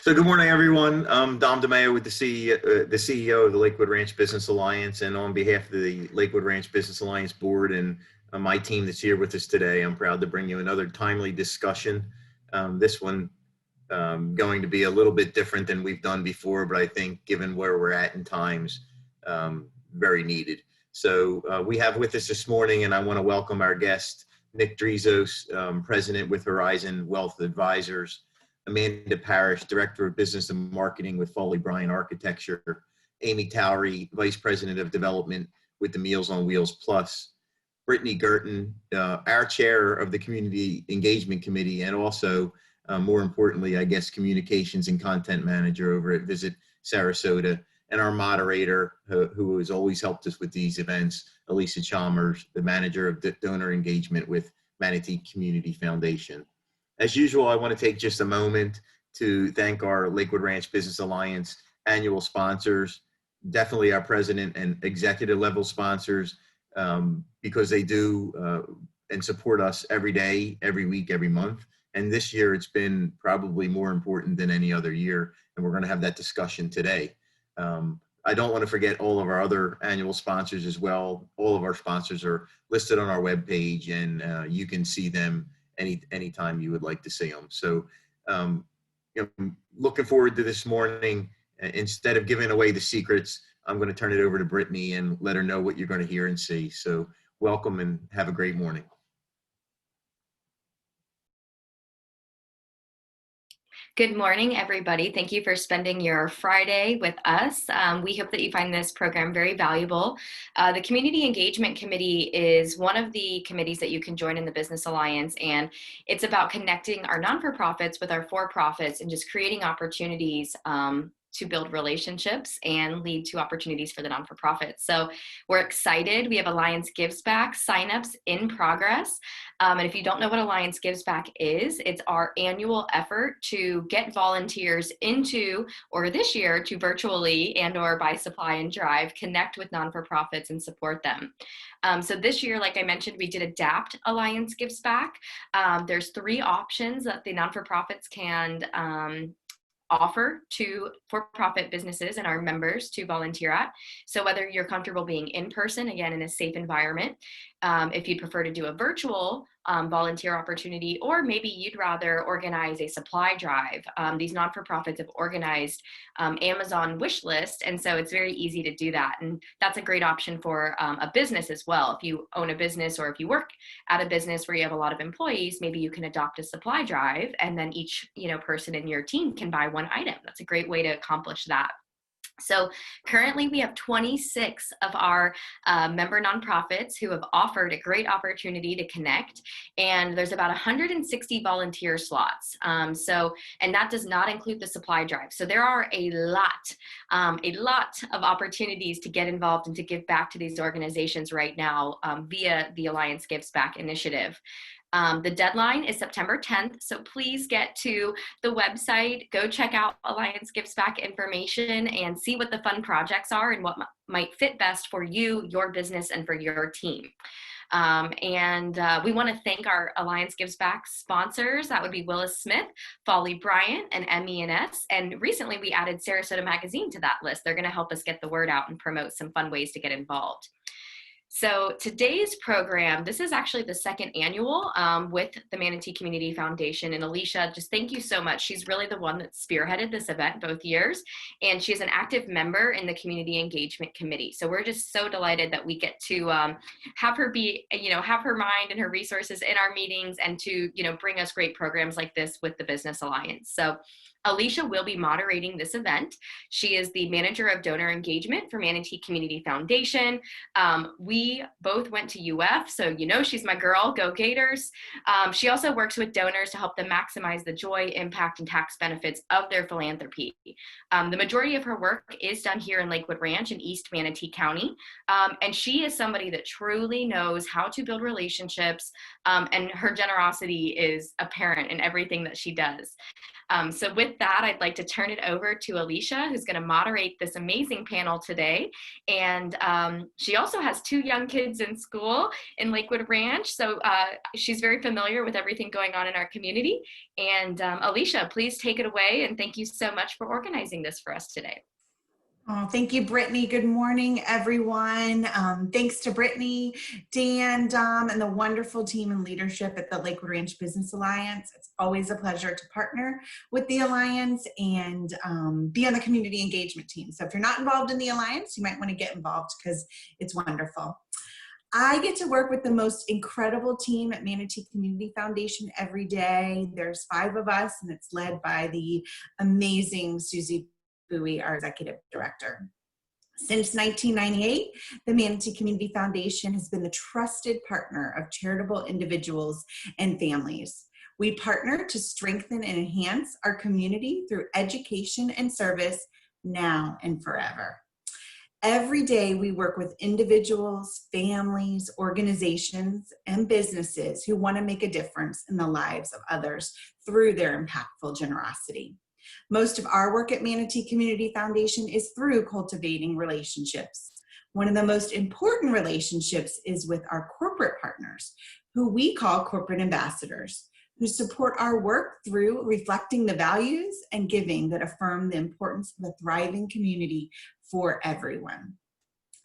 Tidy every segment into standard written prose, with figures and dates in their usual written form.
So good morning, everyone. I'm Dom DeMayo with the CEO of the Lakewood Ranch Business Alliance. And on behalf of the Lakewood Ranch Business Alliance board and my team that's here with us today, I'm proud to bring you another timely discussion. This one going to be a little bit different than we've done before, but I think given where we're at in times, very needed. So we have with us this morning, and I want to welcome our guest, Nick Drizos, President with Horizon Wealth Advisors, Amanda Parrish, Director of Business and Marketing with Fawley, Bryant Architecture, Amy Towery, Vice President of Development with the Meals on Wheels Plus, Brittany Girton, our Chair of the Community Engagement Committee, and also, more importantly, I guess, Communications and Content Manager over at Visit Sarasota, and our moderator, who has always helped us with these events, Alicia Chalmers, the Manager of Donor Engagement with Manatee Community Foundation. As usual, I want to take just a moment to thank our Lakewood Ranch Business Alliance annual sponsors, definitely our president and executive level sponsors, because they do and support us every day, every week, every month. And this year it's been probably more important than any other year. And we're going to have that discussion today. I don't want to forget all of our other annual sponsors as well. All of our sponsors are listed on our webpage, and you can see them anytime you would like to see them. So looking forward to this morning. Instead of giving away the secrets, I'm going to turn it over to Brittany and let her know what you're going to hear and see. So welcome and have a great morning. Good morning, everybody. Thank you for spending your Friday with us. We hope that you find this program very valuable. The Community Engagement Committee is one of the committees that you can join in the Business Alliance, and it's about connecting our non-for-profits with our for-profits and just creating opportunities to build relationships and lead to opportunities for the non-for-profits. So we're excited. We have Alliance Gives Back signups in progress. And if you don't know what Alliance Gives Back is, it's our annual effort to get volunteers into, or this year, to virtually and or by supply and drive, connect with non-for-profits and support them. So this year, like I mentioned, we did adapt Alliance Gives Back. There's 3 options that the non-for-profits can offer to for-profit businesses and our members to volunteer at. So whether you're comfortable being in person, again, in a safe environment, if you'd prefer to do a virtual volunteer opportunity, or maybe you'd rather organize a supply drive. These non-for-profits have organized Amazon wish list, and so it's very easy to do that. And that's a great option for a business as well. If you own a business or if you work at a business where you have a lot of employees, maybe you can adopt a supply drive, and then each person in your team can buy one item. That's a great way to accomplish that. So currently we have 26 of our member nonprofits who have offered a great opportunity to connect, and there's about 160 volunteer slots. And that does not include the supply drive. So there are a lot of opportunities to get involved and to give back to these organizations right now via the Alliance Gives Back initiative. The deadline is September 10th, so please get to the website, go check out Alliance Gives Back information and see what the fun projects are and what might fit best for you, your business, and for your team. We want to thank our Alliance Gives Back sponsors. That would be Willis Smith, Fawley, Bryant, and MENS. And recently we added Sarasota Magazine to that list. They're going to help us get the word out and promote some fun ways to get involved. So today's program, this is actually the second annual with the Manatee Community Foundation. And Alicia, just thank you so much. She's really the one that spearheaded this event both years. And she's an active member in the Community Engagement Committee. So we're just so delighted that we get to have her be, have her mind and her resources in our meetings and to, bring us great programs like this with the Business Alliance. So Alicia will be moderating this event. She is the Manager of Donor Engagement for Manatee Community Foundation. We both went to UF, so she's my girl, go Gators. She also works with donors to help them maximize the joy, impact, and tax benefits of their philanthropy. The majority of her work is done here in Lakewood Ranch in East Manatee County, and she is somebody that truly knows how to build relationships, and her generosity is apparent in everything that she does. So with that, I'd like to turn it over to Alicia, who's going to moderate this amazing panel today. And she also has 2 young kids in school in Lakewood Ranch, so she's very familiar with everything going on in our community. And Alicia, please take it away, and thank you so much for organizing this for us today. Oh, thank you, Brittany. Good morning, everyone. Thanks to Brittany, Dan, Dom, and the wonderful team and leadership at the Lakewood Ranch Business Alliance. It's always a pleasure to partner with the Alliance and be on the community engagement team. So if you're not involved in the Alliance, you might want to get involved because it's wonderful. I get to work with the most incredible team at Manatee Community Foundation every day. There's 5 of us, and it's led by the amazing Susie Bowie, our executive director. Since 1998, the Manatee Community Foundation has been the trusted partner of charitable individuals and families. We partner to strengthen and enhance our community through education and service now and forever. Every day we work with individuals, families, organizations, and businesses who want to make a difference in the lives of others through their impactful generosity. Most of our work at Manatee Community Foundation is through cultivating relationships. One of the most important relationships is with our corporate partners, who we call corporate ambassadors, who support our work through reflecting the values and giving that affirm the importance of a thriving community for everyone.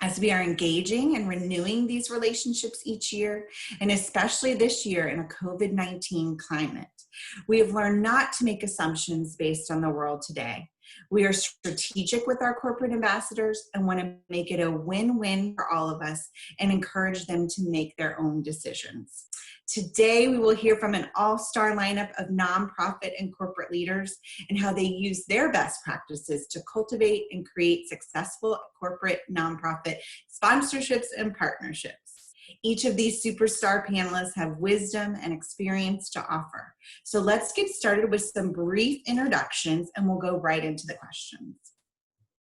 As we are engaging and renewing these relationships each year, and especially this year in a COVID-19 climate, we have learned not to make assumptions based on the world today. We are strategic with our corporate ambassadors and want to make it a win-win for all of us and encourage them to make their own decisions. Today, we will hear from an all-star lineup of nonprofit and corporate leaders and how they use their best practices to cultivate and create successful corporate nonprofit sponsorships and partnerships. Each of these superstar panelists have wisdom and experience to offer. So let's get started with some brief introductions and we'll go right into the questions.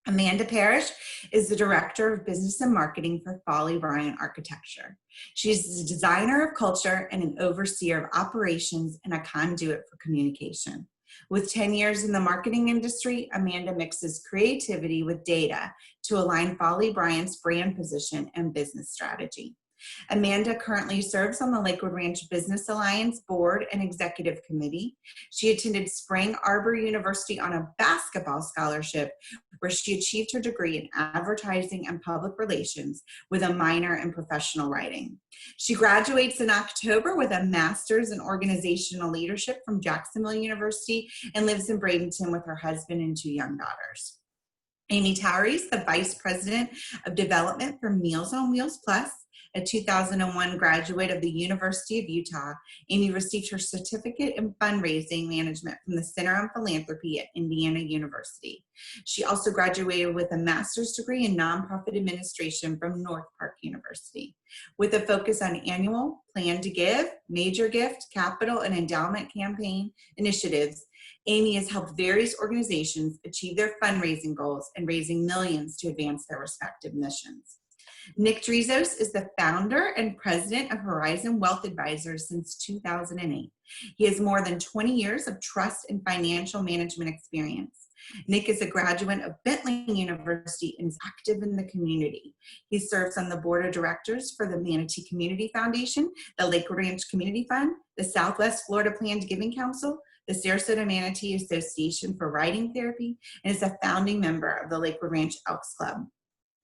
Amanda Parrish is the Director of Business and Marketing for Fawley, Bryant Architecture. She's a designer of culture and an overseer of operations and a conduit for communication. With 10 years in the marketing industry, Amanda mixes creativity with data to align Fawley Bryant's brand position and business strategy. Amanda currently serves on the Lakewood Ranch Business Alliance Board and Executive Committee. She attended Spring Arbor University on a basketball scholarship where she achieved her degree in advertising and public relations with a minor in professional writing. She graduates in October with a master's in organizational leadership from Jacksonville University and lives in Bradenton with her husband and 2 young daughters. Amy Towery is the Vice President of Development for Meals on Wheels Plus. A 2001 graduate of the University of Utah, Amy received her certificate in fundraising management from the Center on Philanthropy at Indiana University. She also graduated with a master's degree in nonprofit administration from North Park University. With a focus on annual, plan to give, major gift, capital, and endowment campaign initiatives, Amy has helped various organizations achieve their fundraising goals and raising millions to advance their respective missions. Nick Drizos is the founder and president of Horizon Wealth Advisors since 2008. He has more than 20 years of trust and financial management experience. Nick is a graduate of Bentley University and is active in the community. He serves on the board of directors for the Manatee Community Foundation, the Lakewood Ranch Community Fund, the Southwest Florida Planned Giving Council, the Sarasota Manatee Association for Writing Therapy, and is a founding member of the Lakewood Ranch Elks Club.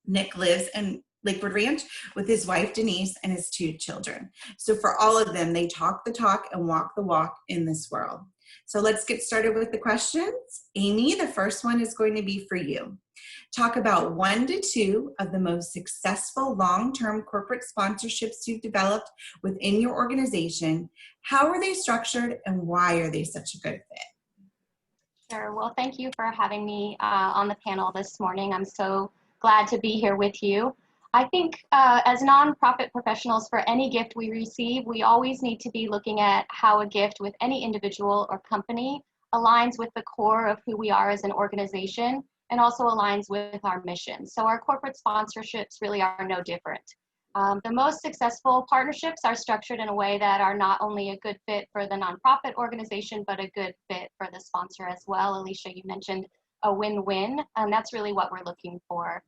Nick lives in Lakewood Ranch with his wife Denise and his 2 children. So for all of them, they talk the talk and walk the walk in this world. So let's get started with the questions. Amy, the first one is going to be for you. Talk about 1 to 2 of the most successful long-term corporate sponsorships you've developed within your organization. How are they structured and why are they such a good fit? Sure. Well, thank you for having me on the panel this morning. I'm so glad to be here with you. I think as nonprofit professionals, for any gift we receive, we always need to be looking at how a gift with any individual or company aligns with the core of who we are as an organization and also aligns with our mission. So our corporate sponsorships really are no different. The most successful partnerships are structured in a way that are not only a good fit for the nonprofit organization, but a good fit for the sponsor as well. Alicia, you mentioned a win-win, and that's really what we're looking for.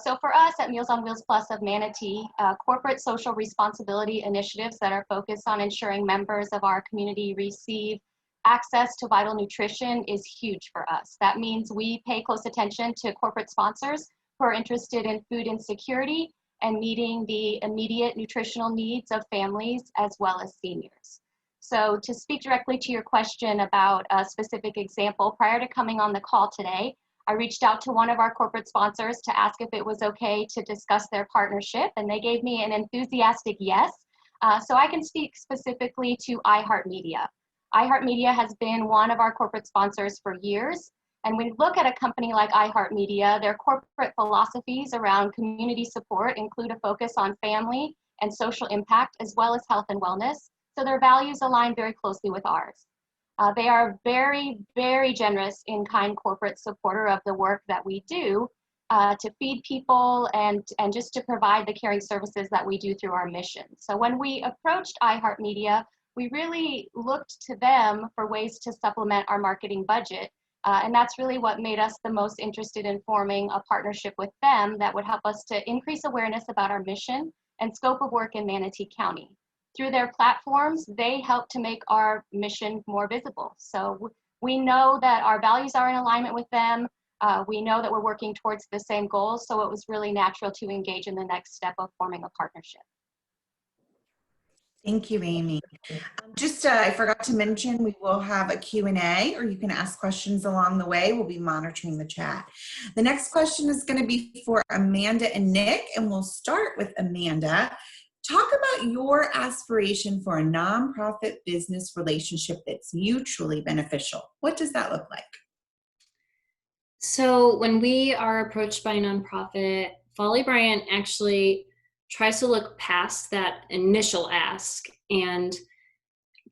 So for us at Meals on Wheels Plus of Manatee, corporate social responsibility initiatives that are focused on ensuring members of our community receive access to vital nutrition is huge for us. That means we pay close attention to corporate sponsors who are interested in food insecurity and meeting the immediate nutritional needs of families as well as seniors. So to speak directly to your question about a specific example, prior to coming on the call today, I reached out to one of our corporate sponsors to ask if it was okay to discuss their partnership, and they gave me an enthusiastic yes. So I can speak specifically to iHeartMedia. iHeartMedia has been one of our corporate sponsors for years. And when you look at a company like iHeartMedia, their corporate philosophies around community support include a focus on family and social impact, as well as health and wellness. So their values align very closely with ours. They are very, very generous in-kind corporate supporter of the work that we do to feed people and just to provide the caring services that we do through our mission. So when we approached iHeartMedia, we really looked to them for ways to supplement our marketing budget. And that's really what made us the most interested in forming a partnership with them that would help us to increase awareness about our mission and scope of work in Manatee County. Through their platforms, they help to make our mission more visible. So we know that our values are in alignment with them. We know that we're working towards the same goals. So it was really natural to engage in the next step of forming a partnership. Thank you, Amy. I forgot to mention, we will have a Q&A, or you can ask questions along the way. We'll be monitoring the chat. The next question is going to be for Amanda and Nick, and we'll start with Amanda. Talk about your aspiration for a nonprofit business relationship that's mutually beneficial. What does that look like? So when we are approached by a nonprofit, Fawley Bryant actually tries to look past that initial ask and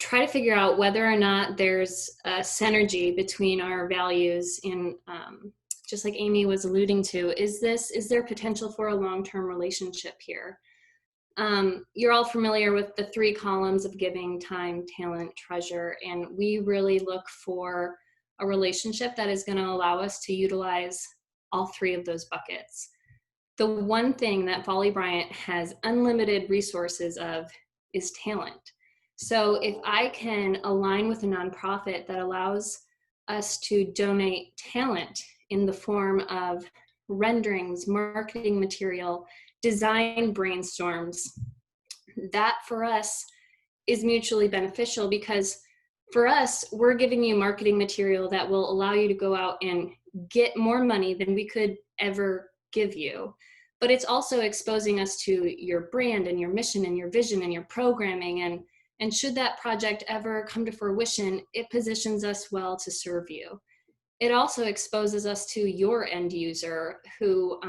try to figure out whether or not there's a synergy between our values and just like Amy was alluding to, is there potential for a long-term relationship here? You're all familiar with the 3 columns of giving: time, talent, treasure, and we really look for a relationship that is going to allow us to utilize all 3 of those buckets. The one thing that Fawley Bryant has unlimited resources of is talent. So if I can align with a nonprofit that allows us to donate talent in the form of renderings, marketing material, design brainstorms, that for us is mutually beneficial, because for us, we're giving you marketing material that will allow you to go out and get more money than we could ever give you. But it's also exposing us to your brand and your mission and your vision and your programming. And should that project ever come to fruition, it positions us well to serve you. It also exposes us to your end user who,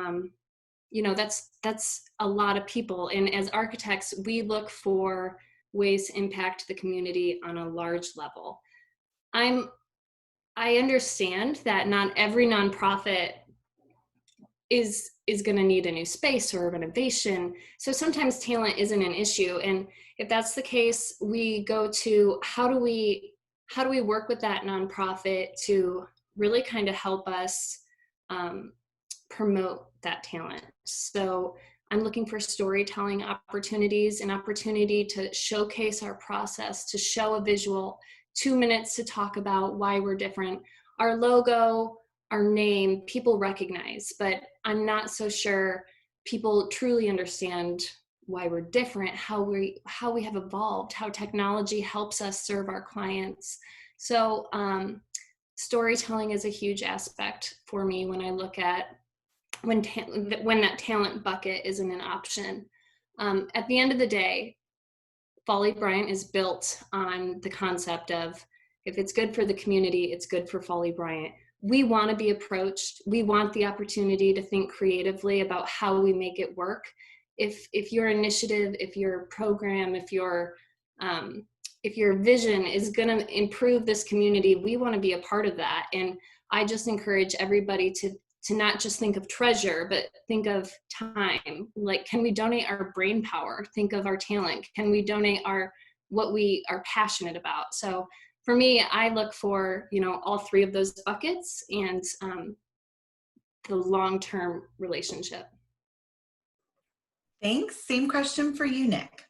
that's a lot of people. And as architects, we look for ways to impact the community on a large level. I understand that not every nonprofit is going to need a new space or renovation. So sometimes talent isn't an issue. And if that's the case, we go to how do we work with that nonprofit to really kind of help us promote that talent. So I'm looking for storytelling opportunities, an opportunity to showcase our process, to show a visual, 2 minutes to talk about why we're different. Our logo, our name, people recognize, but I'm not so sure people truly understand why we're different, how we have evolved, how technology helps us serve our clients. So storytelling is a huge aspect for me when I look at when that talent bucket isn't an option. At the end of the day, Fawley Bryant is built on the concept of, if it's good for the community, it's good for Fawley Bryant. We want to be approached. We want the opportunity to think creatively about how we make it work. If your initiative, if your program, if your vision is going to improve this community, we want to be a part of that. And I just encourage everybody to not just think of treasure, but think of time. Like, can we donate our brain power? Think of our talent. Can we donate what we are passionate about? So for me, I look for, all three of those buckets and the long-term relationship. Thanks. Same question for you, Nick.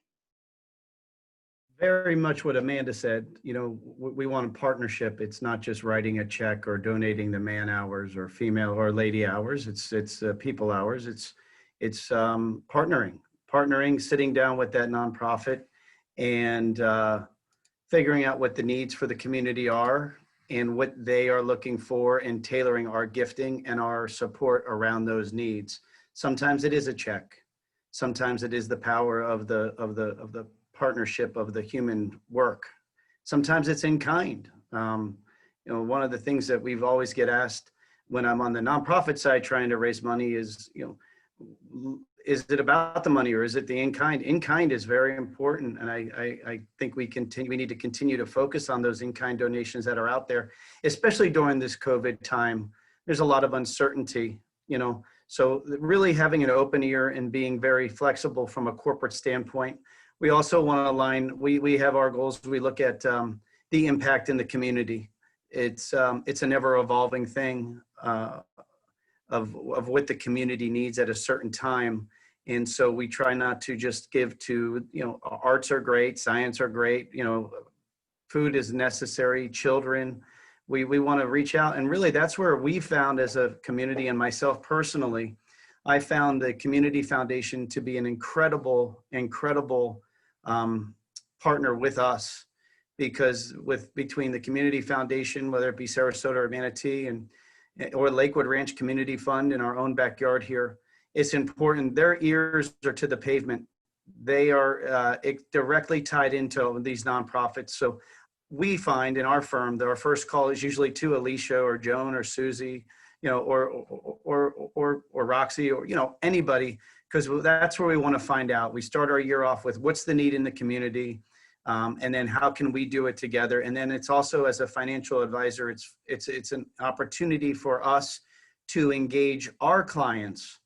Very much what Amanda said. We want a partnership. It's not just writing a check or donating the man hours or female or lady hours. It's people hours. It's partnering, sitting down with that nonprofit and figuring out what the needs for the community are and what they are looking for, and tailoring our gifting and our support around those needs. Sometimes it is a check. Sometimes it is the power of the partnership of the human work. Sometimes it's in kind. One of the things that we've always get asked when I'm on the nonprofit side trying to raise money is, is it about the money or is it the in kind? In kind is very important, and I think we need to continue to focus on those in kind donations that are out there, especially during this COVID time. There's a lot of uncertainty, so really having an open ear and being very flexible from a corporate standpoint. We also want to align, we have our goals. We look at the impact in the community. It's an ever evolving thing of what the community needs at a certain time. And so we try not to just give to, arts are great, science are great, food is necessary, children. We want to reach out, and really that's where we found as a community, and myself personally, I found the Community Foundation to be an incredible partner with us, because between the Community Foundation, whether it be Sarasota or Manatee or Lakewood Ranch Community Fund in our own backyard here, it's important. Their ears are to the pavement. They are directly tied into these nonprofits. So we find in our firm that our first call is usually to Alicia or Joan or Susie, or Roxy, or anybody, because that's where we want to find out. We start our year off with what's the need in the community, and then how can we do it together. And then it's also, as a financial advisor, it's an opportunity for us to engage our clients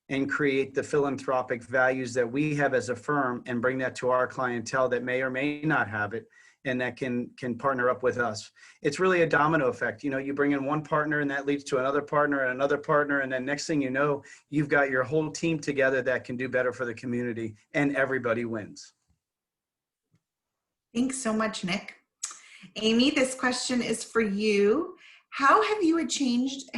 and create the philanthropic values that we have as a firm, and bring that to our clientele that may or may not have it, and that can partner up with us. It's really a domino effect. You bring in one partner and that leads to another partner and another partner. And then next thing you know, you've got your whole team together that can do better for the community, and everybody wins. Thanks so much, Nick. Amy, this question is for you. How have you changed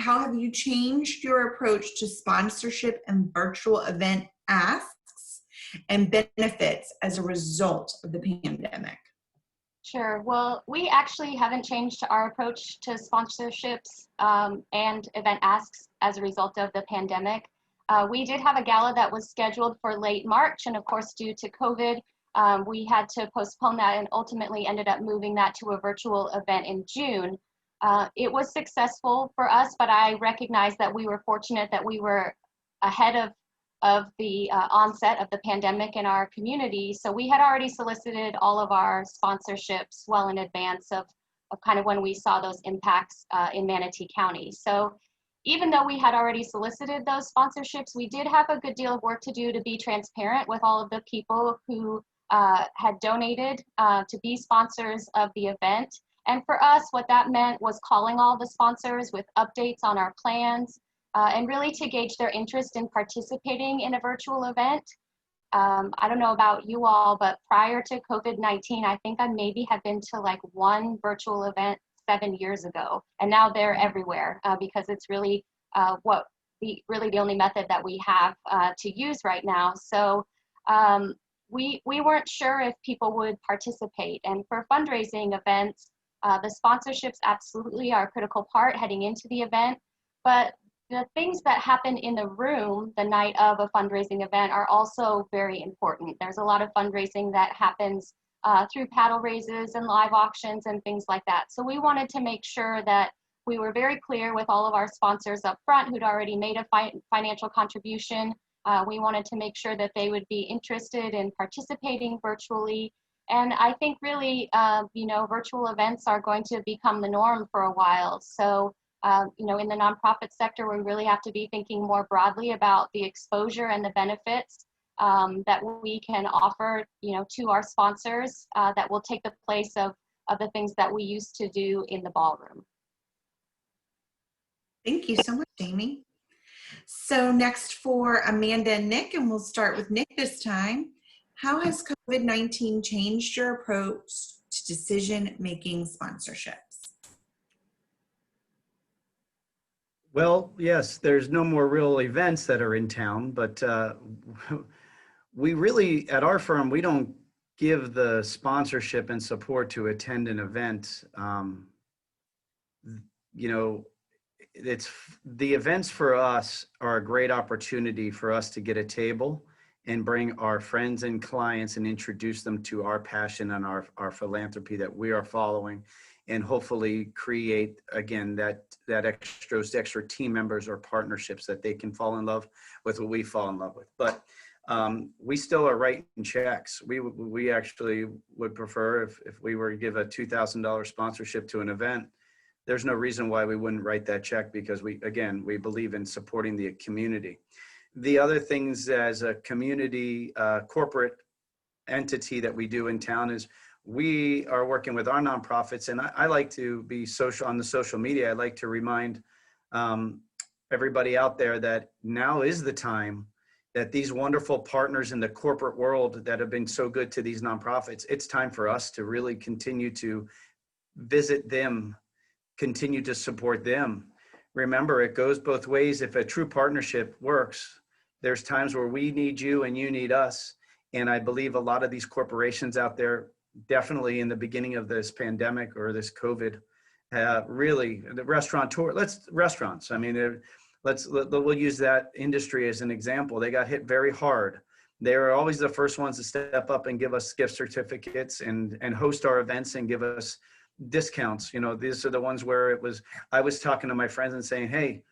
your approach to sponsorship and virtual event asks and benefits as a result of the pandemic? Sure. Well, we actually haven't changed our approach to sponsorships and event asks as a result of the pandemic. We did have a gala that was scheduled for late March, and of course, due to COVID, we had to postpone that and ultimately ended up moving that to a virtual event in June. It was successful for us, but I recognize that we were fortunate that we were ahead of the onset of the pandemic in our community. So we had already solicited all of our sponsorships well in advance of kind of when we saw those impacts in Manatee County. So even though we had already solicited those sponsorships, we did have a good deal of work to do to be transparent with all of the people who had donated to be sponsors of the event. And for us, what that meant was calling all the sponsors with updates on our plans, and really to gauge their interest in participating in a virtual event. I don't know about you all, but prior to COVID-19, I think I maybe have been to like one virtual event 7 years ago, and now they're everywhere because it's really the only method that we have to use right now. So we weren't sure if people would participate, and for fundraising events, the sponsorships absolutely are a critical part heading into the event, but the things that happen in the room the night of a fundraising event are also very important. There's a lot of fundraising that happens through paddle raises and live auctions and things like that. So we wanted to make sure that we were very clear with all of our sponsors up front who'd already made a financial contribution. We wanted to make sure that they would be interested in participating virtually. And I think really, virtual events are going to become the norm for a while. So In the nonprofit sector, we really have to be thinking more broadly about the exposure and the benefits that we can offer, to our sponsors that will take the place of the things that we used to do in the ballroom. Thank you so much, Amy. So next for Amanda and Nick, and we'll start with Nick this time. How has COVID-19 changed your approach to decision-making sponsorships? Well, yes, there's no more real events that are in town, but we really, at our firm, we don't give the sponsorship and support to attend an event. It's the events for us are a great opportunity for us to get a table and bring our friends and clients and introduce them to our passion and our philanthropy that we are following, and hopefully create, again, that extra team members or partnerships that they can fall in love with what we fall in love with. But we still are writing checks. We actually would prefer if we were to give a $2,000 sponsorship to an event, there's no reason why we wouldn't write that check, because we believe in supporting the community. The other things as a community corporate entity that we do in town is we are working with our nonprofits, and I like to be social on the social media. I like to remind everybody out there that now is the time that these wonderful partners in the corporate world that have been so good to these nonprofits, it's time for us to really continue to visit them, continue to support them. Remember, it goes both ways. If a true partnership works, there's times where we need you and you need us. And I believe a lot of these corporations out there, definitely in the beginning of this pandemic or this COVID, really the restaurants. I mean, we'll use that industry as an example. They got hit very hard. They were always the first ones to step up and give us gift certificates and host our events and give us discounts. These are the ones where I was talking to my friends and saying, hey,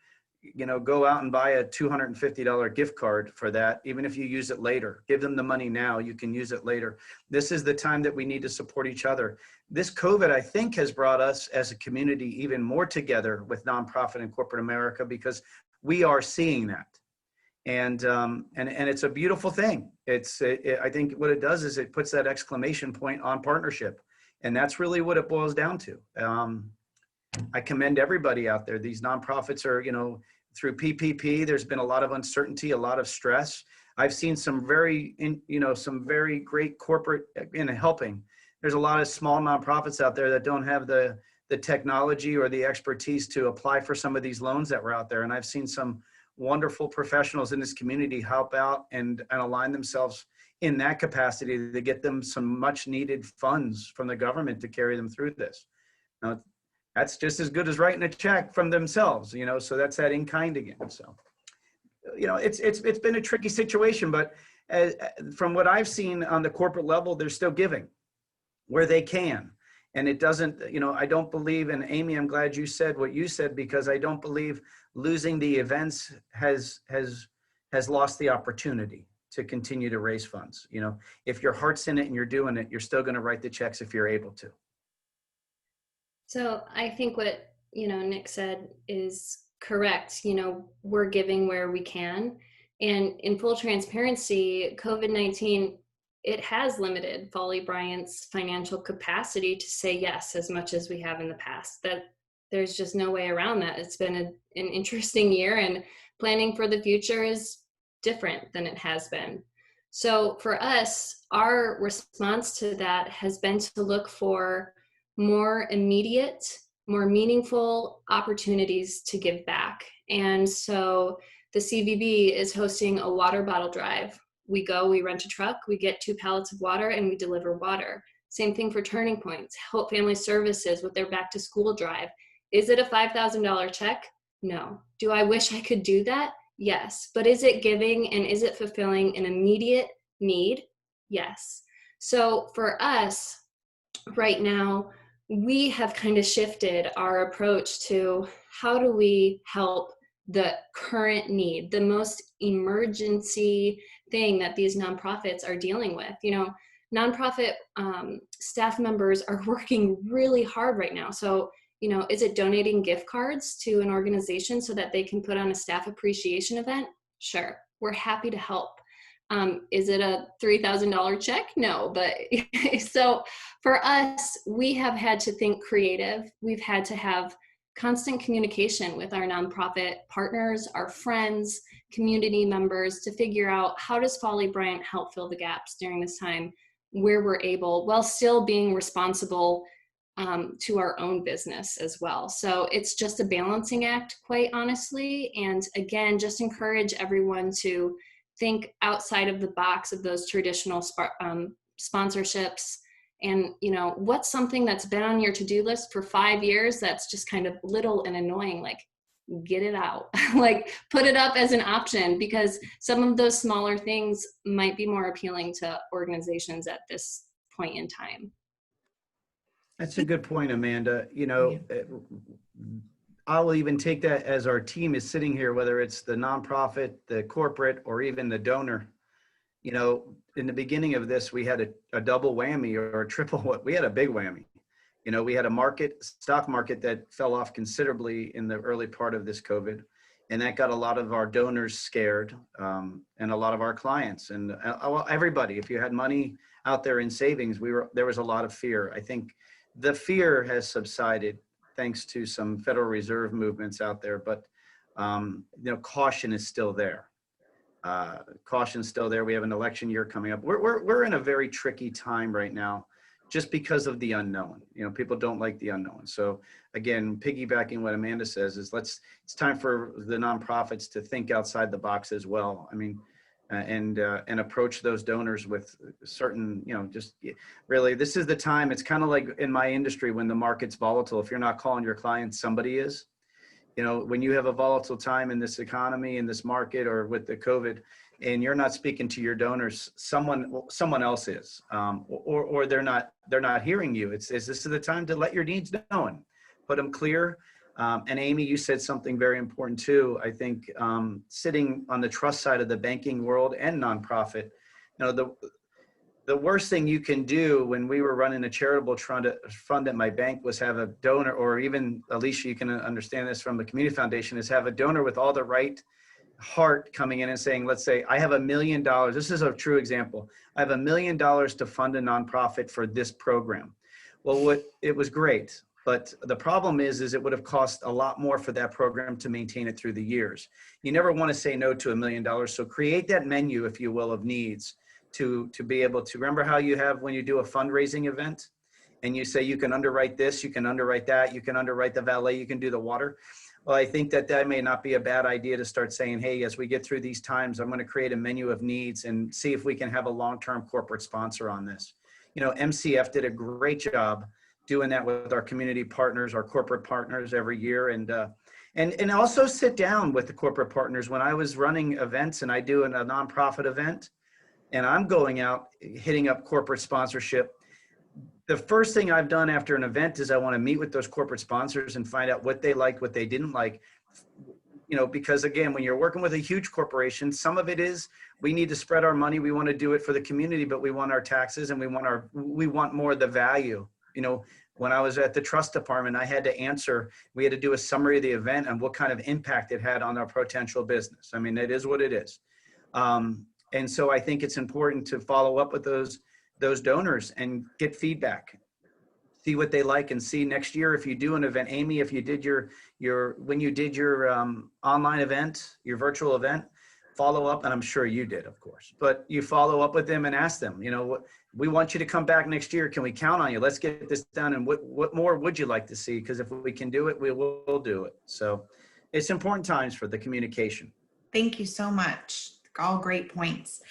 go out and buy a $250 gift card for that. Even if you use it later, give them the money now, you can use it later. This is the time that we need to support each other. This COVID, I think, has brought us as a community even more together with nonprofit and corporate America, because we are seeing that. And it's a beautiful thing. I think what it does is it puts that exclamation point on partnership. And that's really what it boils down to. I commend everybody out there. These nonprofits are, through PPP, there's been a lot of uncertainty, a lot of stress. I've seen some very great corporate in helping. There's a lot of small nonprofits out there that don't have the technology or the expertise to apply for some of these loans that were out there. And I've seen some wonderful professionals in this community help out and align themselves in that capacity to get them some much needed funds from the government to carry them through this. Now, that's just as good as writing a check from themselves, so that's that in kind again. So, it's been a tricky situation, but from what I've seen on the corporate level, they're still giving where they can. And it doesn't, I don't believe, and Amy, I'm glad you said what you said, because I don't believe losing the events has lost the opportunity to continue to raise funds. If your heart's in it and you're doing it, you're still going to write the checks if you're able to. So I think what, Nick said is correct. We're giving where we can. And in full transparency, COVID-19, it has limited Fawley Bryant's financial capacity to say yes as much as we have in the past. That there's just no way around that. It's been an interesting year, and planning for the future is different than it has been. So for us, our response to that has been to look for more immediate, more meaningful opportunities to give back. And so the CVB is hosting a water bottle drive. We rent a truck, we get 2 pallets of water, and we deliver water. Same thing for Turning Points, Hope Family Services with their back to school drive. Is it a $5,000 check? No. Do I wish I could do that? Yes. But is it giving and is it fulfilling an immediate need? Yes. So for us right now, we have kind of shifted our approach to how do we help the current need, the most emergency thing that these nonprofits are dealing with. Nonprofit staff members are working really hard right now. So Is it donating gift cards to an organization so that they can put on a staff appreciation event? Sure, we're happy to help. Is it a $3,000 check? No, but so for us, we have had to think creative. We've had to have constant communication with our nonprofit partners, our friends, community members to figure out how does Fawley Bryant help fill the gaps during this time where we're able, while still being responsible to our own business as well. So it's just a balancing act, quite honestly. And again, just encourage everyone to think outside of the box of those traditional sponsorships. And, what's something that's been on your to-do list for 5 years that's just kind of little and annoying, like get it out, like put it up as an option, because some of those smaller things might be more appealing to organizations at this point in time. That's a good point, Amanda. I'll even take that as our team is sitting here, whether it's the nonprofit, the corporate, or even the donor. In the beginning of this, we had a double whammy or a triple. We had a big whammy. We had a stock market that fell off considerably in the early part of this COVID. And that got a lot of our donors scared, and a lot of our clients and everybody. If you had money out there in savings, there was a lot of fear. I think the fear has subsided thanks to some Federal Reserve movements out there, but caution is still there. Caution's still there. We have an election year coming up. We're in a very tricky time right now, just because of the unknown. People don't like the unknown. So again, piggybacking what Amanda says is it's time for the nonprofits to think outside the box as well. I mean, and approach those donors with certain, just really, this is the time. It's kind of like in my industry when the market's volatile. If you're not calling your clients, somebody is. When you have a volatile time in this economy, in this market, or with the COVID, and you're not speaking to your donors, someone else is, or they're not hearing you. This is the time to let your needs known, put them clear. And Amy, you said something very important too. I think sitting on the trust side of the banking world and nonprofit, the worst thing you can do when we were running a charitable fund at my bank was have a donor, or even Alicia, you can understand this from the community foundation, is have a donor with all the right heart coming in and saying, let's say I have $1 million. This is a true example. I have $1 million to fund a nonprofit for this program. Well, it was great. But the problem is it would have cost a lot more for that program to maintain it through the years. You never want to say no to $1 million. So create that menu, if you will, of needs to be able to remember how you have when you do a fundraising event and you say you can underwrite this, you can underwrite that, you can underwrite the valet, you can do the water. Well, I think that may not be a bad idea to start saying, hey, as we get through these times, I'm going to create a menu of needs and see if we can have a long-term corporate sponsor on this. MCF did a great job doing that with our community partners, our corporate partners every year. And also sit down with the corporate partners. When I was running events and I do a nonprofit event and I'm going out hitting up corporate sponsorship, the first thing I've done after an event is I want to meet with those corporate sponsors and find out what they liked, what they didn't like. Because again, when you're working with a huge corporation, some of it is we need to spread our money. We want to do it for the community, but we want our taxes and we want more of the value. When I was at the trust department, I had to we had to do a summary of the event and what kind of impact it had on our potential business. I mean, it is what it is. And so I think it's important to follow up with those donors and get feedback, see what they like, and see next year if you do an event. Amy, if you did when you did your online event, your virtual event, follow up, and I'm sure you did, of course, but you follow up with them and ask them, we want you to come back next year. Can we count on you? Let's get this done. And what more would you like to see? Because if we can do it, we will do it. So it's important times for the communication. Thank you so much. All great points.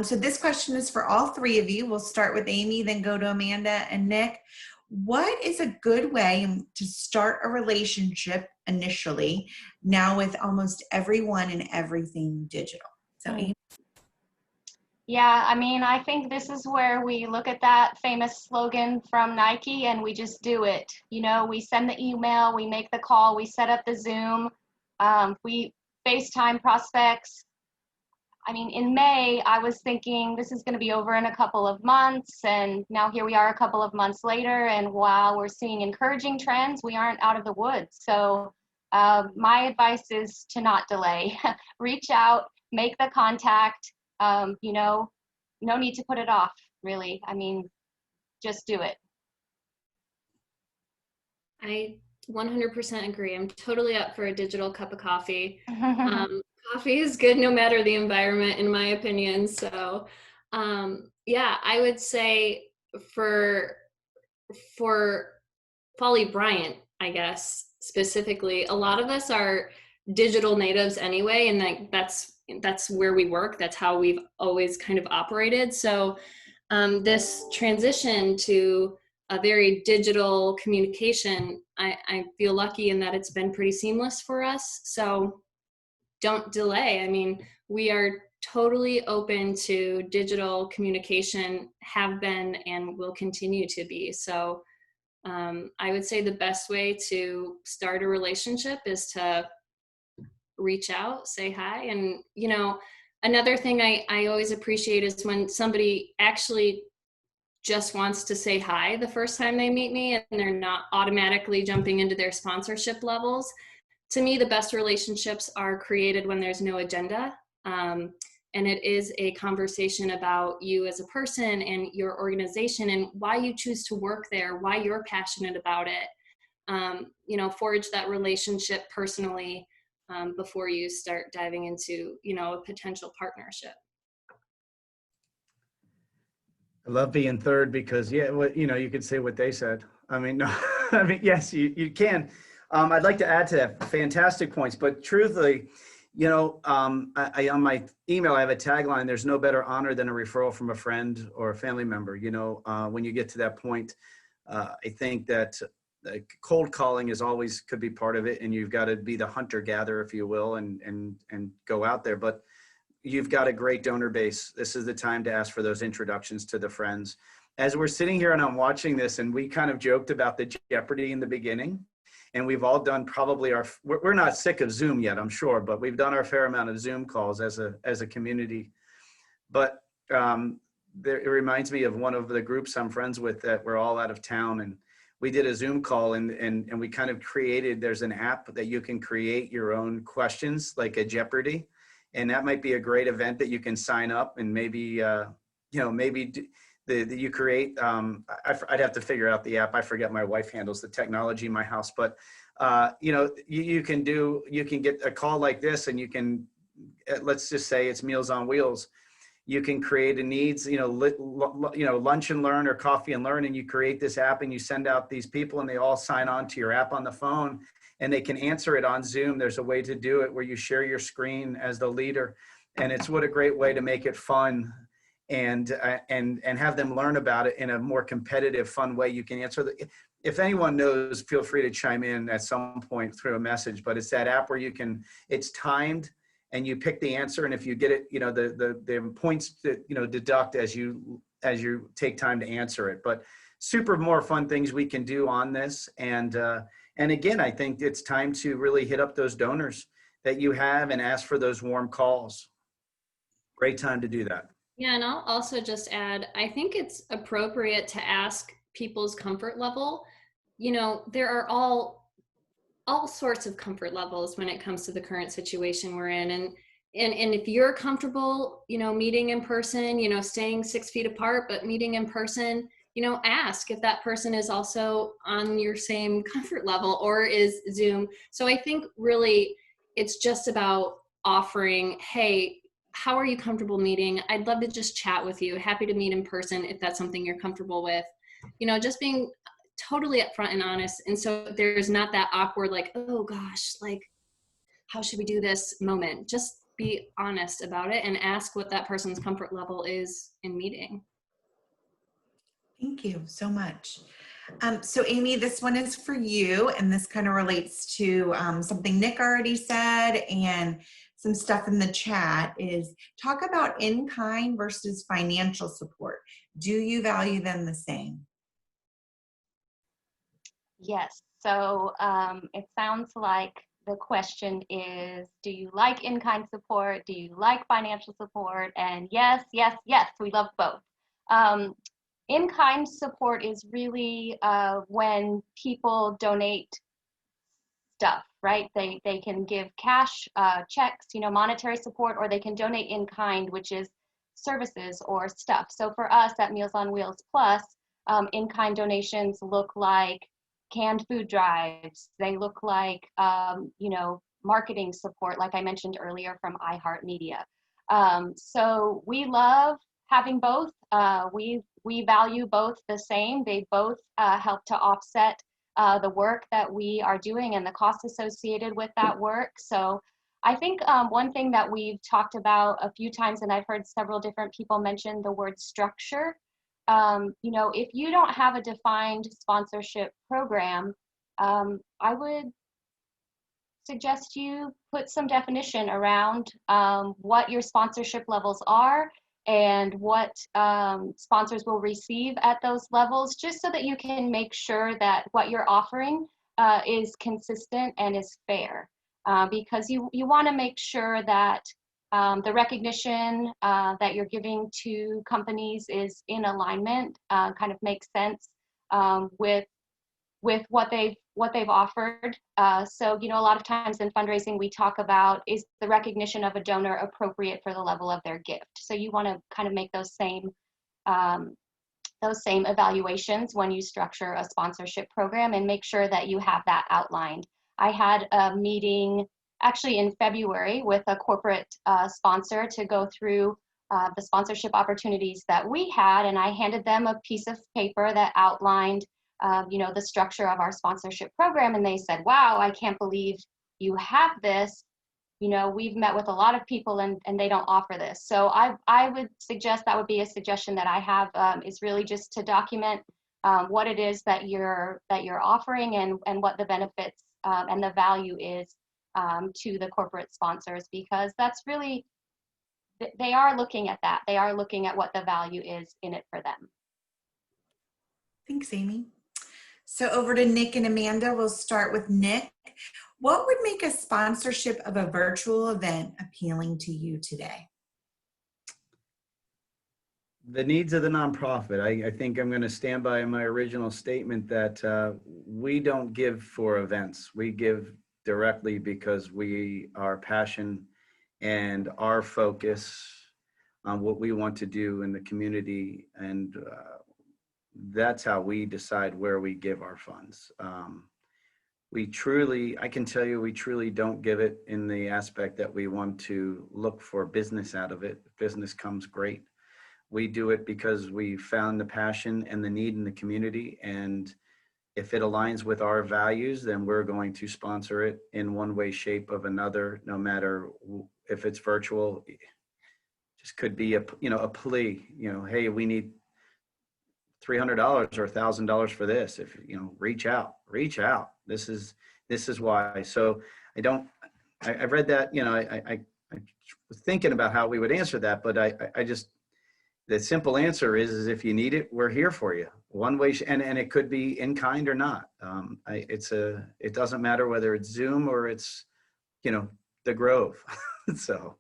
So this question is for all three of you. We'll start with Amy, then go to Amanda and Nick. What is a good way to start a relationship initially now with almost everyone and everything digital? So Amy? Yeah, I think this is where we look at that famous slogan from Nike and we just do it. We send the email, we make the call, we set up the Zoom, we FaceTime prospects. I mean, in May, I was thinking this is going to be over in a couple of months, and now here we are a couple of months later, and while we're seeing encouraging trends, we aren't out of the woods. So my advice is to not delay. Reach out, make the contact, you know, no need to put it off, really. I mean, just do it. I 100% agree. I'm totally up for a digital cup of coffee. Coffee is good no matter the environment, in my opinion. So, yeah, I would say for Fawley Bryant, I guess specifically, a lot of us are digital natives anyway, and that's where we work. That's how we've always kind of operated. So, this transition to a very digital communication, I feel lucky in that it's been pretty seamless for us. So don't delay. I mean, we are totally open to digital communication, have been and will continue to be. So I would say the best way to start a relationship is to reach out, say hi. And, you know, another thing I always appreciate is when somebody actually just wants to say hi the first time they meet me and they're not automatically jumping into their sponsorship levels. To me, the best relationships are created when there's no agenda. And it is a conversation about you as a person and your organization and why you choose to work there, why you're passionate about it. You know, forge that relationship personally before you start diving into, you know, a potential partnership. I love being third because, yeah, what, you know, you could say what they said. I mean, no, I mean, yes, you can. I'd like to add to that. Fantastic points, but truthfully, you know, I on my email, I have a tagline, there's no better honor than a referral from a friend or a family member. You know, when you get to that point, I think that cold calling is always could be part of it, and you've got to be the hunter gatherer, if you will, and go out there. But you've got a great donor base. This is the time to ask for those introductions to the friends. As we're sitting here and I'm watching this, and we kind of joked about the Jeopardy in the beginning, and we've all done probably we're not sick of Zoom yet, I'm sure, but we've done our fair amount of Zoom calls as a community. But it reminds me of one of the groups I'm friends with that we're all out of town, and we did a Zoom call and we kind of created, there's an app that you can create your own questions, like a Jeopardy. And that might be a great event that you can sign up and maybe, you know, maybe you create, I'd have to figure out the app. I forget, my wife handles the technology in my house, but, you know, you can get a call like this and you can, let's just say it's Meals on Wheels. You can create a needs, you know, lunch and learn or coffee and learn, and you create this app and you send out these people and they all sign on to your app on the phone and they can answer it on Zoom. There's a way to do it where you share your screen as the leader, and it's what a great way to make it fun and have them learn about it in a more competitive, fun way. You can answer if anyone knows, feel free to chime in at some point through a message, but it's that app where it's timed and you pick the answer. And if you get it, you know, the points that, you know, deduct as you take time to answer it. But super more fun things we can do on this. And again, I think it's time to really hit up those donors that you have and ask for those warm calls. Great time to do that. Yeah, and I'll also just add, I think it's appropriate to ask people's comfort level. You know, there are all sorts of comfort levels when it comes to the current situation we're in. And if you're comfortable, you know, meeting in person, you know, staying 6 feet apart, but meeting in person, you know, ask if that person is also on your same comfort level or is Zoom. So I think really it's just about offering, hey, how are you comfortable meeting? I'd love to just chat with you. Happy to meet in person if that's something you're comfortable with. You know, just being totally upfront and honest. And so there's not that awkward, like, oh gosh, like, how should we do this moment? Just be honest about it and ask what that person's comfort level is in meeting. Thank you so much. So Amy, this one is for you, and this kind of relates to something Nick already said and some stuff in the chat. Is talk about in-kind versus financial support. Do you value them the same? Yes. So it sounds like the question is, do you like in-kind support? Do you like financial support? And yes, yes, yes, we love both. In-kind support is really when people donate stuff, right? They can give cash, checks, monetary support, or they can donate in kind, which is services or stuff. So for us at Meals on Wheels Plus, in-kind donations look like canned food drives. They look like, marketing support, like I mentioned earlier from iHeartMedia. So we love having both. We value both the same. They both help to offset the work that we are doing and the costs associated with that work. So I think one thing that we've talked about a few times, and I've heard several different people mention the word structure. If you don't have a defined sponsorship program, I would suggest you put some definition around what your sponsorship levels are and what sponsors will receive at those levels, just so that you can make sure that what you're offering is consistent and is fair. Because you want to make sure that the recognition that you're giving to companies is in alignment, kind of makes sense with what they've offered. So a lot of times in fundraising we talk about, is the recognition of a donor appropriate for the level of their gift? So you want to kind of make those same evaluations when you structure a sponsorship program, and make sure that you have that outlined. I had a meeting actually in February with a corporate sponsor to go through the sponsorship opportunities that we had, and I handed them a piece of paper that outlined the structure of our sponsorship program, and they said, wow, I can't believe you have this. We've met with a lot of people and they don't offer this. So I would suggest, that would be a suggestion that I have, is really just to document what it is that you're offering, and what the benefits and the value is to the corporate sponsors, because that's really, they are looking at that. They are looking at what the value is in it for them. Thanks, Amy. So over to Nick and Amanda. We'll start with Nick. What would make a sponsorship of a virtual event appealing to you today? The needs of the nonprofit. I think I'm going to stand by my original statement that we don't give for events. We give directly because we are passionate and our focus on what we want to do in the community, and that's how we decide where we give our funds. I can tell you, we truly don't give it in the aspect that we want to look for business out of it. If business comes, great. We do it because we found the passion and the need in the community, and if it aligns with our values, then we're going to sponsor it in one way, shape of another, no matter if it's virtual. Just could be a plea, hey, we need $300 or $1,000 for this. If reach out. This is why. So I've read that, I was thinking about how we would answer that, but I just, the simple answer is if you need it, we're here for you. One way, and it could be in kind or not. It doesn't matter whether it's Zoom or it's, the Grove. So.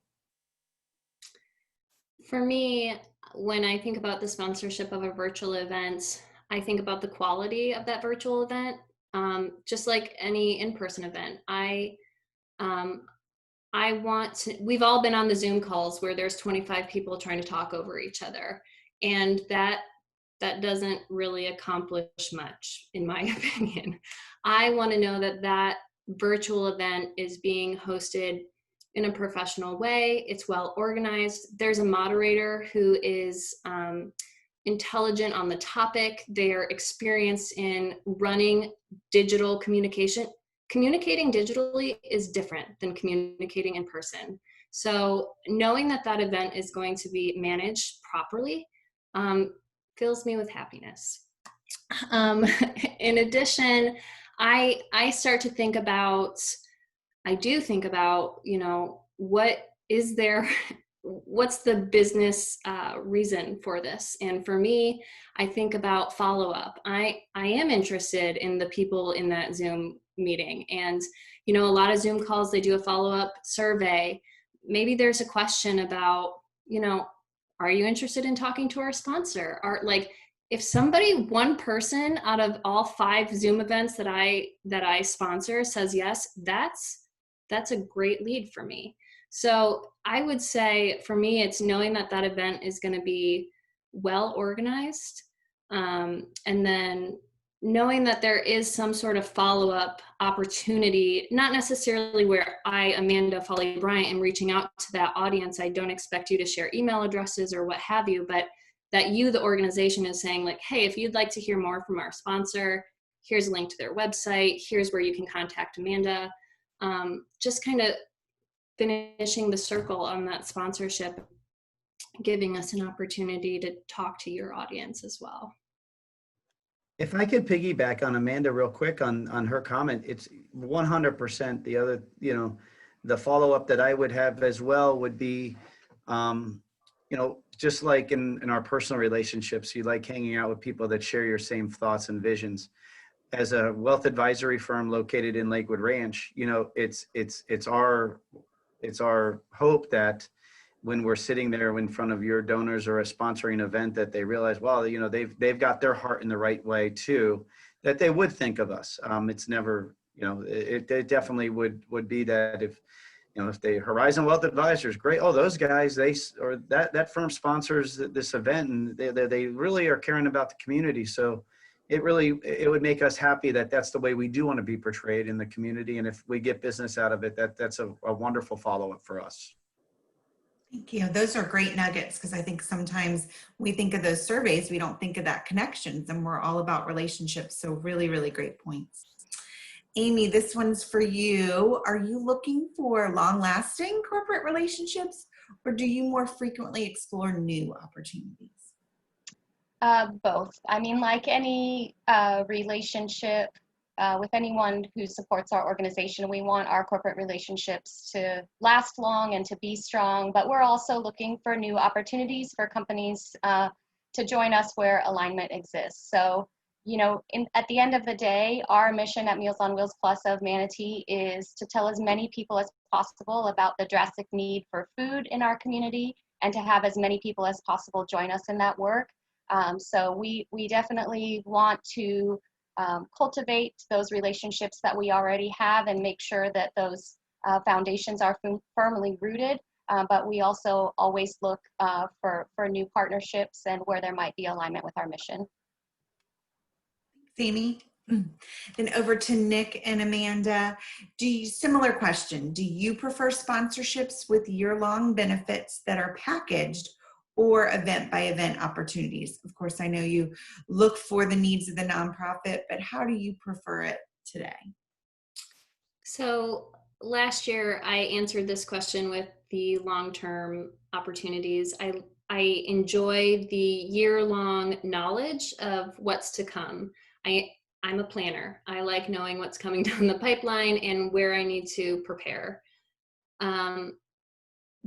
For me, when I think about the sponsorship of a virtual event, I think about the quality of that virtual event. Just like any in-person event, we've all been on the Zoom calls where there's 25 people trying to talk over each other. And that doesn't really accomplish much, in my opinion. I want to know that virtual event is being hosted in a professional way. It's well organized. There's a moderator who is intelligent on the topic. They're experienced in running digital communication. Communicating digitally is different than communicating in person. So knowing that event is going to be managed properly fills me with happiness. In addition, I start to think about, what is there, what's the business reason for this? And for me, I think about follow-up. I am interested in the people in that Zoom meeting, and you know, a lot of Zoom calls, they do a follow-up survey. Maybe there's a question about, you know, are you interested in talking to our sponsor? Or like, if somebody, one person out of all 5 Zoom events that I sponsor says yes, that's a great lead for me. So I would say for me, it's knowing that that event is going to be well organized, and then knowing that there is some sort of follow-up opportunity, not necessarily where I, Amanda Fawley Bryant, am reaching out to that audience. I don't expect you to share email addresses or what have you, but that you, the organization, is saying like, hey, if you'd like to hear more from our sponsor, here's a link to their website, here's where you can contact Amanda. Just kind of finishing the circle on that sponsorship, giving us an opportunity to talk to your audience as well. If I could piggyback on Amanda real quick on her comment, it's 100% the other, you know, the follow-up that I would have as well would be, you know, just like in our personal relationships, you like hanging out with people that share your same thoughts and visions. As a wealth advisory firm located in Lakewood Ranch, you know, it's our hope that when we're sitting there in front of your donors or a sponsoring event, that they realize, well, you know, they've got their heart in the right way too, that they would think of us. It's never, you know, it definitely would be that if, you know, if they Horizon Wealth Advisors, great. Oh, those guys, or that firm sponsors this event, and they really are caring about the community. So it would make us happy that that's the way we do want to be portrayed in the community. And if we get business out of it, that's a wonderful follow-up for us. Thank you. Those are great nuggets, because I think sometimes we think of those surveys, we don't think of that connections, and we're all about relationships. So really, really great points. Amy, this one's for you. Are you looking for long-lasting corporate relationships, or do you more frequently explore new opportunities? Both. I mean, like any relationship with anyone who supports our organization, we want our corporate relationships to last long and to be strong, but we're also looking for new opportunities for companies to join us where alignment exists. So, you know, at the end of the day, our mission at Meals on Wheels Plus of Manatee is to tell as many people as possible about the drastic need for food in our community, and to have as many people as possible join us in that work. So we definitely want to cultivate those relationships that we already have and make sure that those foundations are firmly rooted. But we also always look for new partnerships and where there might be alignment with our mission. Amy. Then over to Nick and Amanda. Similar question. Do you prefer sponsorships with year-long benefits that are packaged, or event-by-event opportunities? Of course, I know you look for the needs of the nonprofit, but how do you prefer it today? So last year, I answered this question with the long-term opportunities. I enjoy the year-long knowledge of what's to come. I'm a planner. I like knowing what's coming down the pipeline and where I need to prepare.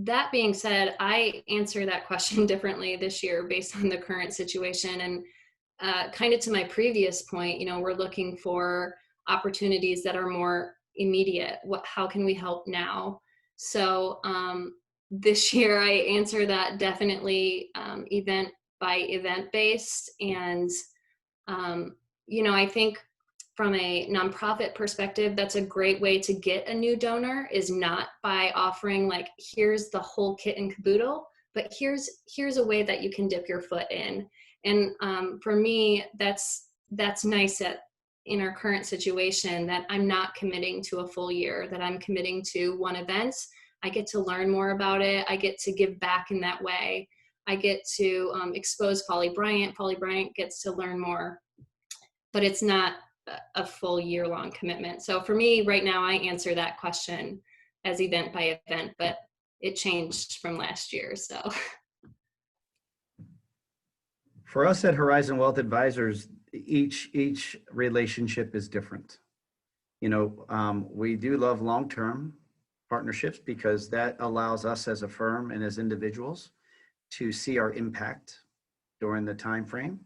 That being said, I answer that question differently this year based on the current situation. And kind of to my previous point, you know, we're looking for opportunities that are more immediate. How can we help now? So this year I answer that definitely event by event based. And, you know, I think from a nonprofit perspective, that's a great way to get a new donor, is not by offering like, here's the whole kit and caboodle, but here's a way that you can dip your foot in. And for me, that's nice in our current situation, that I'm not committing to a full year, that I'm committing to one event. I get to learn more about it. I get to give back in that way. I get to expose Fawley Bryant. Fawley Bryant gets to learn more, but it's not a full year-long commitment. So for me right now, I answer that question as event by event, but it changed from last year. So for us at Horizon Wealth Advisors, each relationship is different. You know, we do love long-term partnerships because that allows us as a firm and as individuals to see our impact during the time frame.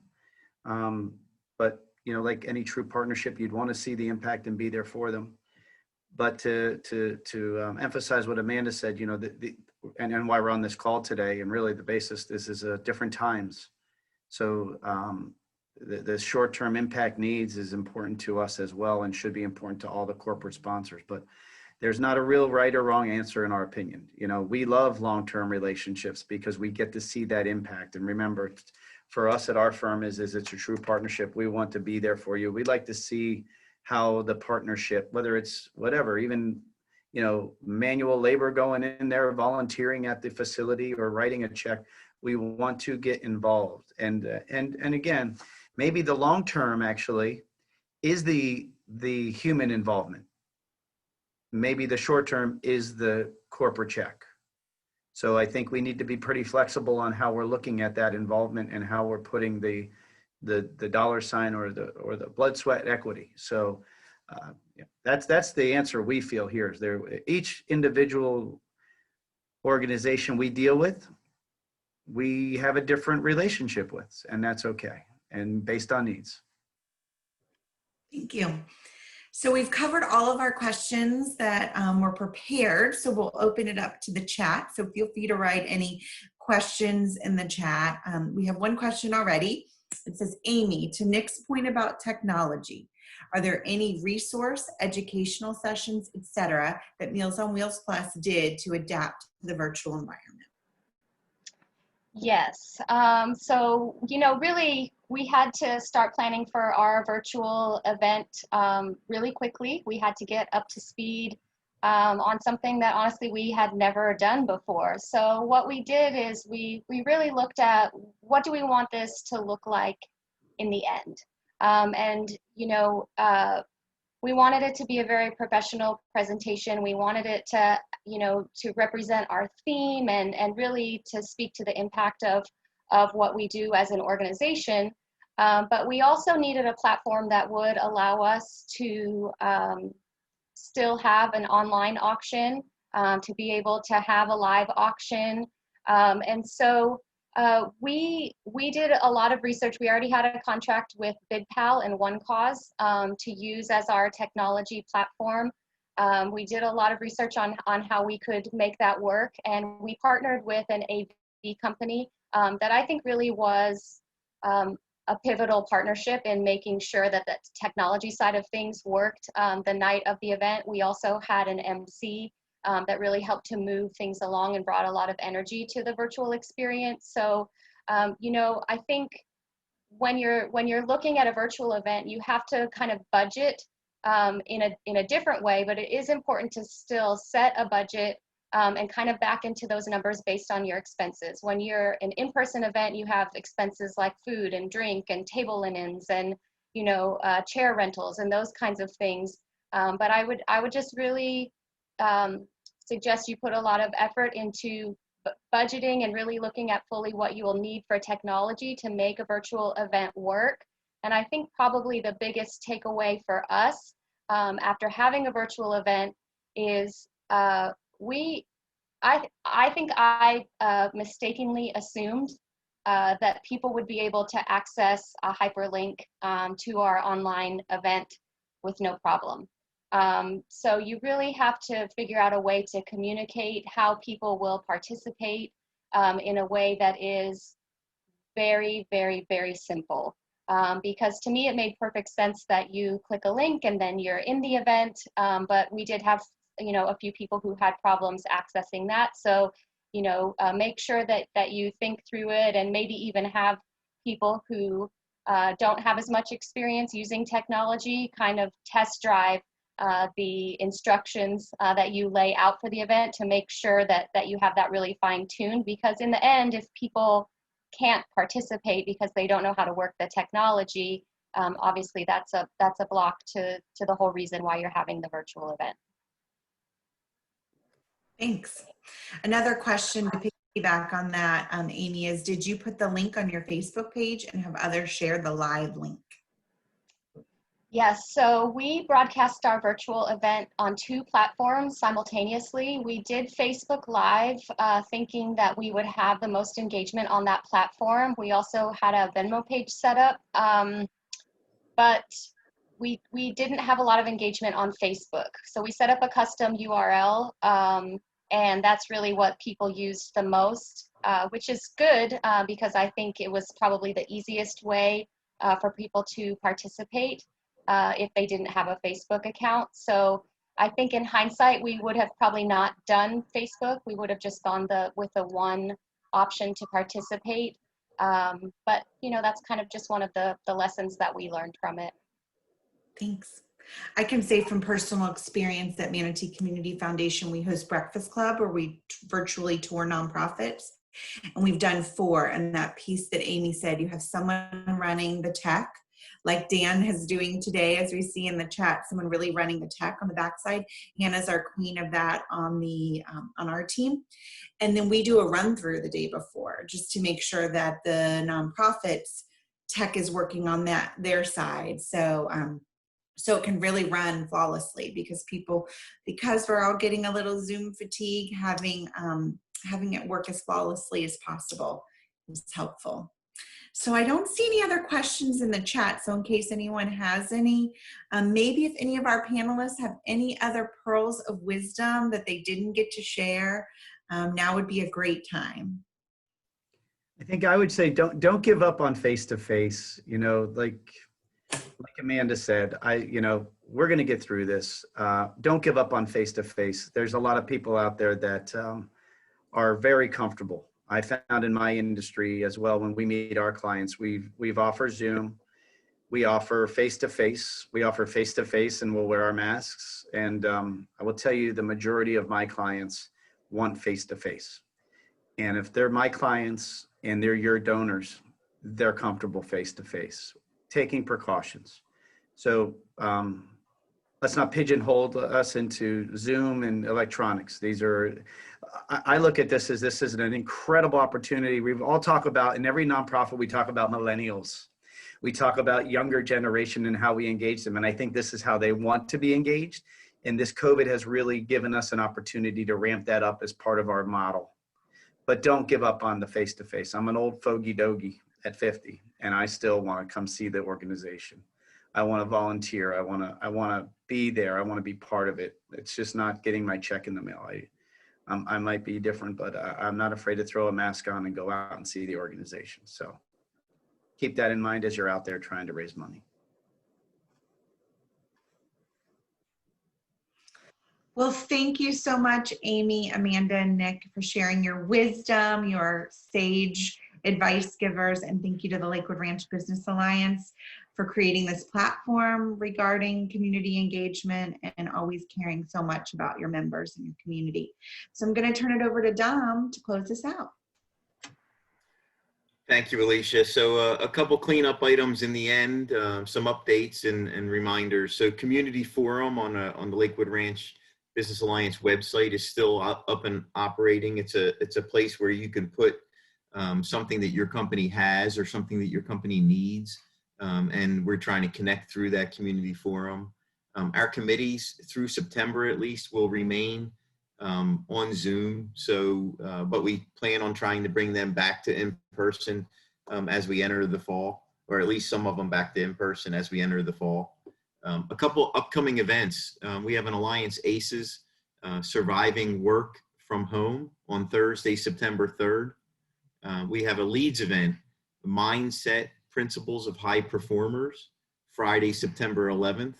But you know, like any true partnership, you'd want to see the impact and be there for them. But to emphasize what Amanda said, you know, and why we're on this call today, and really the basis, this is different times. So the short-term impact needs is important to us as well, and should be important to all the corporate sponsors. But there's not a real right or wrong answer in our opinion. You know, we love long-term relationships because we get to see that impact. And remember, for us at our firm is it's a true partnership. We want to be there for you. We'd like to see how the partnership, whether it's whatever, even, you know, manual labor going in there, volunteering at the facility or writing a check, we want to get involved. And again, maybe the long term actually is the human involvement. Maybe the short term is the corporate check. So I think we need to be pretty flexible on how we're looking at that involvement and how we're putting the dollar sign or the blood, sweat, equity. So yeah, that's the answer we feel here. Is there each individual organization we deal with, we have a different relationship with, and that's okay, and based on needs. Thank you. So we've covered all of our questions that were prepared. So we'll open it up to the chat. So feel free to write any questions in the chat. We have one question already. It says, Amy, to Nick's point about technology, are there any resource, educational sessions, etc., that Meals on Wheels Plus did to adapt to the virtual environment? Yes. So, you know, really, we had to start planning for our virtual event really quickly. We had to get up to speed on something that honestly we had never done before. So what we did is we really looked at what do we want this to look like in the end. And, you know, we wanted it to be a very professional presentation. We wanted it to, you know, to represent our theme and really to speak to the impact of what we do as an organization. But we also needed a platform that would allow us to still have an online auction, to be able to have a live auction. And so we did a lot of research. We already had a contract with BidPal and OneCause to use as our technology platform. We did a lot of research on how we could make that work, and we partnered with an AV company that I think really was a pivotal partnership in making sure that the technology side of things worked the night of the event. We also had an MC that really helped to move things along and brought a lot of energy to the virtual experience. So, you know, I think when you're looking at a virtual event, you have to kind of budget in a different way, but it is important to still set a budget and kind of back into those numbers based on your expenses. When you're an in-person event, you have expenses like food and drink and table linens and, you know, chair rentals and those kinds of things. But I would just really suggest you put a lot of effort into budgeting and really looking at fully what you will need for technology to make a virtual event work. And I think probably the biggest takeaway for us after having a virtual event is I think I mistakenly assumed that people would be able to access a hyperlink to our online event with no problem. So you really have to figure out a way to communicate how people will participate in a way that is very, very, very simple. Because to me, it made perfect sense that you click a link and then you're in the event. But we did have, you know, a few people who had problems accessing that. So, you know, make sure that you think through it and maybe even have people who don't have as much experience using technology kind of test drive the instructions that you lay out for the event to make sure that you have that really fine-tuned. Because in the end, if people can't participate because they don't know how to work the technology, obviously that's a block to the whole reason why you're having the virtual event. Thanks. Another question to piggyback on that, Amy, is did you put the link on your Facebook page and have others share the live link? Yes, so we broadcast our virtual event on 2 platforms simultaneously. We did Facebook Live, thinking that we would have the most engagement on that platform. We also had a Venmo page set up, but we didn't have a lot of engagement on Facebook. So we set up a custom URL, and that's really what people used the most, which is good because I think it was probably the easiest way for people to participate if they didn't have a Facebook account. So I think in hindsight, we would have probably not done Facebook. We would have just gone with the one option to participate. But, you know, that's kind of just one of the lessons that we learned from it. Thanks. I can say from personal experience that Manatee Community Foundation, we host Breakfast Club where we virtually tour nonprofits, and we've done 4. And that piece that Amy said, you have someone running the tech, like Dan is doing today, as we see in the chat, someone really running the tech on the backside. Hannah's our queen of that on the on our team. And then we do a run through the day before just to make sure that the nonprofits tech is working on their side. So it can really run flawlessly because we're all getting a little Zoom fatigue, having it work as flawlessly as possible is helpful. So I don't see any other questions in the chat. So in case anyone has any, maybe if any of our panelists have any other pearls of wisdom that they didn't get to share, now would be a great time. I think I would say don't give up on face-to-face. You know, like Amanda said, we're going to get through this. Don't give up on face-to-face. There's a lot of people out there that are very comfortable. I found in my industry as well, when we meet our clients, we've offered Zoom, we offer face-to-face, and we'll wear our masks. And I will tell you, the majority of my clients want face-to-face. And if they're my clients and they're your donors, they're comfortable face-to-face, taking precautions. So let's not pigeonhole us into Zoom and electronics. I look at this as an incredible opportunity. We've all talked about, in every nonprofit, we talk about millennials. We talk about younger generation and how we engage them. And I think this is how they want to be engaged. And this COVID has really given us an opportunity to ramp that up as part of our model. But don't give up on the face-to-face. I'm an old fogey dogie at 50, and I still want to come see the organization. I want to volunteer. I want to be there. I want to be part of it. It's just not getting my check in the mail. I might be different, but I'm not afraid to throw a mask on and go out and see the organization. So keep that in mind as you're out there trying to raise money. Well, thank you so much, Amy, Amanda, and Nick, for sharing your wisdom, your sage advice givers, and thank you to the Lakewood Ranch Business Alliance for creating this platform regarding community engagement and always caring so much about your members and your community. So I'm going to turn it over to Dom to close this out. Thank you, Alicia. So a couple cleanup items in the end, some updates and reminders. So community forum on the Lakewood Ranch Business Alliance website is still up and operating. It's a place where you can put something that your company has or something that your company needs. And we're trying to connect through that community forum. Our committees through September at least will remain on Zoom. So, but we plan on trying to bring them back to in-person as we enter the fall, or at least some of them back to in-person as we enter the fall. A couple upcoming events. We have an Alliance ACES Surviving Work from Home on Thursday, September 3rd. We have a Leads event, Mindset Principles of High Performers, Friday, September 11th.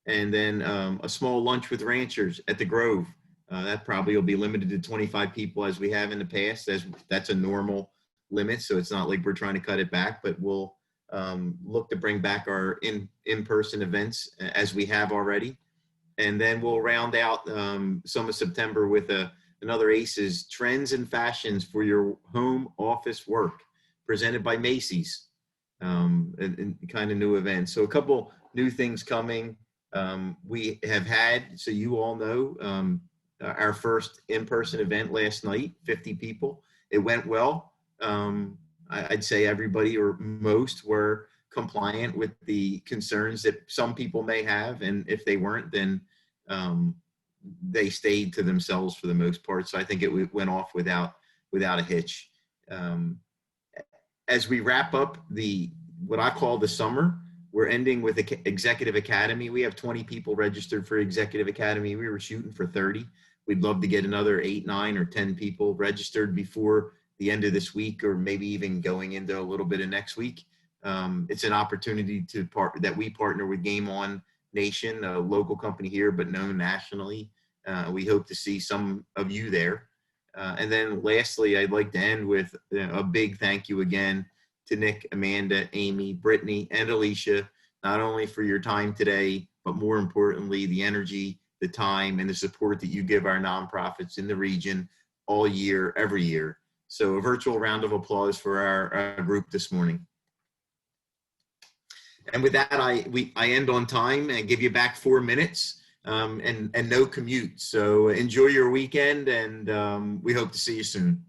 And then a small lunch with ranchers at the Grove. That probably will be limited to 25 people as we have in the past. That's a normal limit, so it's not like we're trying to cut it back, but we'll look to bring back our in-person events as we have already. And then we'll round out some of September with another ACES Trends and Fashions for Your Home Office Work, presented by Macy's, and kind of new events. So a couple new things coming. We have had, so you all know, our first in-person event last night, 50 people. It went well. I'd say everybody or most were compliant with the concerns that some people may have. And if they weren't, then they stayed to themselves for the most part. So I think it went off without a hitch. As we wrap up what I call the summer, We're ending with Executive Academy. We have 20 people registered for Executive Academy. We were shooting for 30. We'd love to get another 8, 9, or 10 people registered before the end of this week, or maybe even going into a little bit of next week. It's an opportunity that we partner with Game On Nation, a local company here, but known nationally. We hope to see some of you there. And then lastly, I'd like to end with a big thank you again to Nick, Amanda, Amy, Brittany, and Alicia, not only for your time today, but more importantly, the energy, the time, and the support that you give our nonprofits in the region all year, every year. So a virtual round of applause for our group this morning. And with that, I end on time and give you back 4 minutes and no commute. So enjoy your weekend, and we hope to see you soon.